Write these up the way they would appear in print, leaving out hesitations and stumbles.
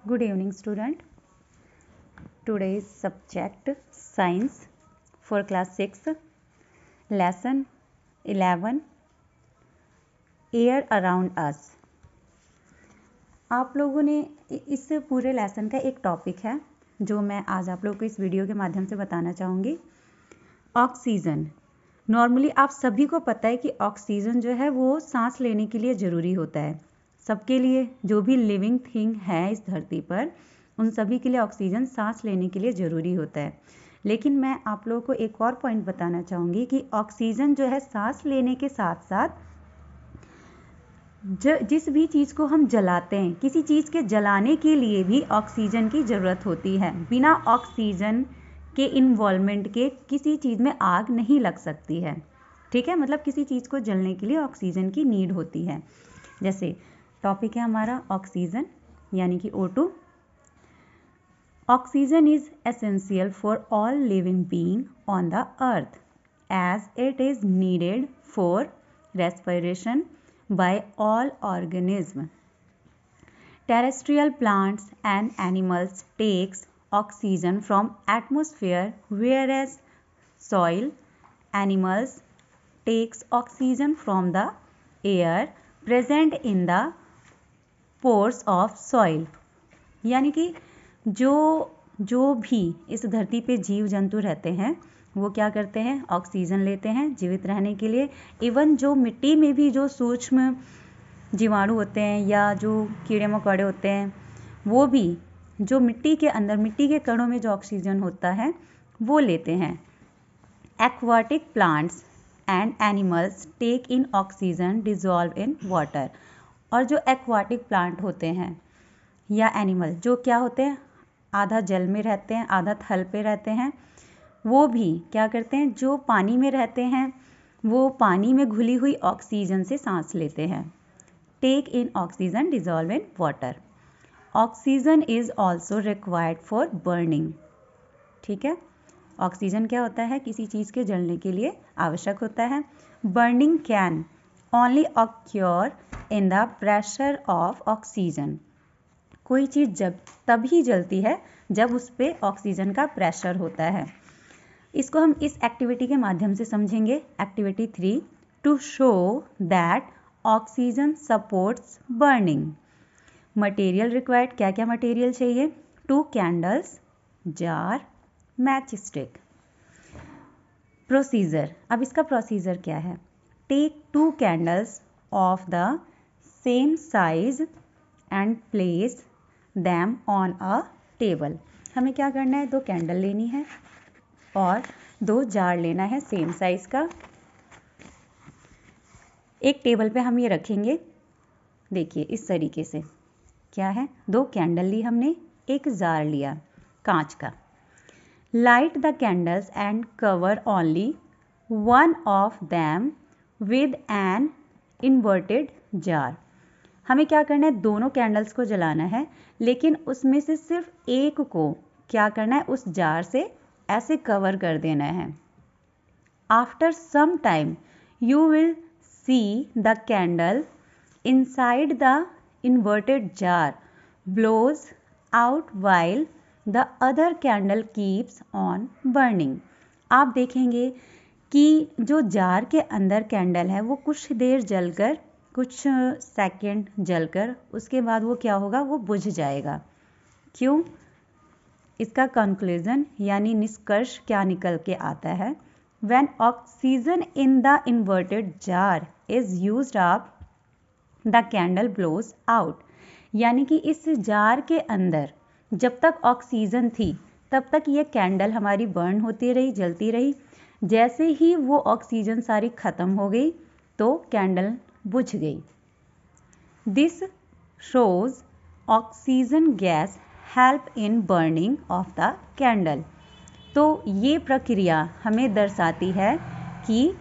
Good evening, student. Today's subject science for class 6, lesson 11, air around us. आप लोगों ने इस पूरे लेसन का एक टॉपिक है जो मैं आज आप लोगों को इस वीडियो के माध्यम से बताना चाहूँगी। ऑक्सीजन। नॉर्मली आप सभी को पता है कि ऑक्सीजन जो है वो सांस लेने के लिए ज़रूरी होता है। सबके लिए, जो भी लिविंग थिंग है इस धरती पर, उन सभी के लिए ऑक्सीजन सांस लेने के लिए ज़रूरी होता है। लेकिन मैं आप लोगों को एक और पॉइंट बताना चाहूँगी कि ऑक्सीजन जो है सांस लेने के साथ साथ जिस भी चीज़ को हम जलाते हैं, किसी चीज़ के जलाने के लिए भी ऑक्सीजन की ज़रूरत होती है। बिना ऑक्सीजन के इन्वॉल्वमेंट के किसी चीज़ में आग नहीं लग सकती है। ठीक है, मतलब किसी चीज़ को जलने के लिए ऑक्सीजन की नीड होती है। जैसे टॉपिक है हमारा ऑक्सीजन यानी कि O2। Oxygen is essential for all living being on the earth as it is needed for respiration by all organisms. Terrestrial plants and animals takes oxygen from atmosphere, whereas soil animals takes oxygen from the air present in the pores of soil. यानी कि जो भी इस धरती पे जीव जंतु रहते हैं वो क्या करते हैं, ऑक्सीजन लेते हैं जीवित रहने के लिए। इवन जो मिट्टी में भी जो सूक्ष्म जीवाणु होते हैं या जो कीड़े मकोड़े होते हैं, वो भी जो मिट्टी के अंदर, मिट्टी के कणों में जो ऑक्सीजन होता है वो लेते हैं। Aquatic plants and animals take in oxygen dissolve in water. और जो एक्वाटिक प्लांट होते हैं या एनिमल जो क्या होते हैं, आधा जल में रहते हैं आधा थल पे रहते हैं, वो भी क्या करते हैं, जो पानी में रहते हैं वो पानी में घुली हुई ऑक्सीजन से सांस लेते हैं। Take in oxygen dissolve in water. Oxygen is also required for burning. ठीक है, ऑक्सीजन क्या होता है, किसी चीज़ के जलने के लिए आवश्यक होता है। Burning can only occur in the pressure of oxygen. कोई चीज़ जब तभी जलती है जब उस पर ऑक्सीजन का प्रेशर होता है। इसको हम इस एक्टिविटी के माध्यम से समझेंगे। Activity 3, to show that oxygen supports burning. Material required, क्या क्या मटेरियल चाहिए, 2 candles, jar, match stick. Procedure, अब इसका प्रोसीजर क्या है, take 2 candles of the same size and place them on a table. हमें क्या करना है, 2 कैंडल लेनी है और 2 जार लेना है सेम साइज का। एक टेबल पे हम ये रखेंगे। देखिए इस तरीके से, क्या है, 2 कैंडल ली हमने, एक जार लिया कांच का। Light the candles and cover only one of them with an inverted jar. हमें क्या करना है, दोनों कैंडल्स को जलाना है, लेकिन उसमें से सिर्फ एक को क्या करना है, उस जार से ऐसे कवर कर देना है। After some time you will see the candle inside the inverted jar blows out while the other candle keeps on burning. आप देखेंगे कि जो जार के अंदर कैंडल है वो कुछ देर जलकर, कुछ सेकंड जलकर उसके बाद वो क्या होगा, वो बुझ जाएगा। क्यों? इसका कंक्लूजन यानी निष्कर्ष क्या निकल के आता है, when oxygen in the inverted jar is used up the candle blows out. यानी कि इस जार के अंदर जब तक ऑक्सीजन थी तब तक ये कैंडल हमारी बर्न होती रही, जलती रही। जैसे ही वो ऑक्सीजन सारी खत्म हो गई तो कैंडल बुझ गई। This shows oxygen gas help in burning of the candle. तो ये प्रक्रिया हमें दर्शाती है कि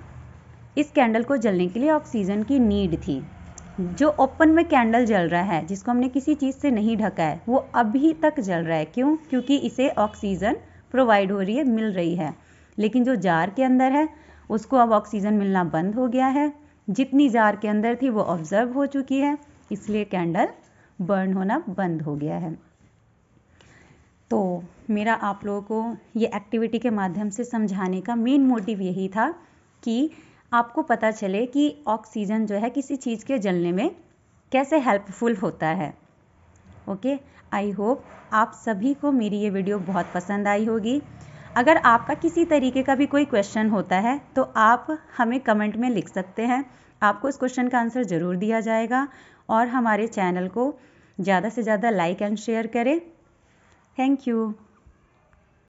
इस कैंडल को जलने के लिए ऑक्सीजन की नीड थी। जो ओपन में कैंडल जल रहा है, जिसको हमने किसी चीज़ से नहीं ढका है, वो अभी तक जल रहा है। क्यों? क्योंकि इसे ऑक्सीजन प्रोवाइड हो रही है, मिल रही है। लेकिन जो जार के अंदर है उसको अब ऑक्सीजन मिलना बंद हो गया है। जितनी जार के अंदर थी वो ऑब्जर्व हो चुकी है, इसलिए कैंडल बर्न होना बंद हो गया है। मेरा आप लोगों को ये एक्टिविटी के माध्यम से समझाने का मेन मोटिव यही था कि आपको पता चले कि ऑक्सीजन जो है किसी चीज़ के जलने में कैसे हेल्पफुल होता है। ओके, आई होप आप सभी को मेरी ये वीडियो बहुत पसंद आई होगी। अगर आपका किसी तरीके का भी कोई क्वेश्चन होता है तो आप हमें कमेंट में लिख सकते हैं, आपको इस क्वेश्चन का आंसर ज़रूर दिया जाएगा। और हमारे चैनल को ज़्यादा से ज़्यादा लाइक एंड शेयर करें। Thank you.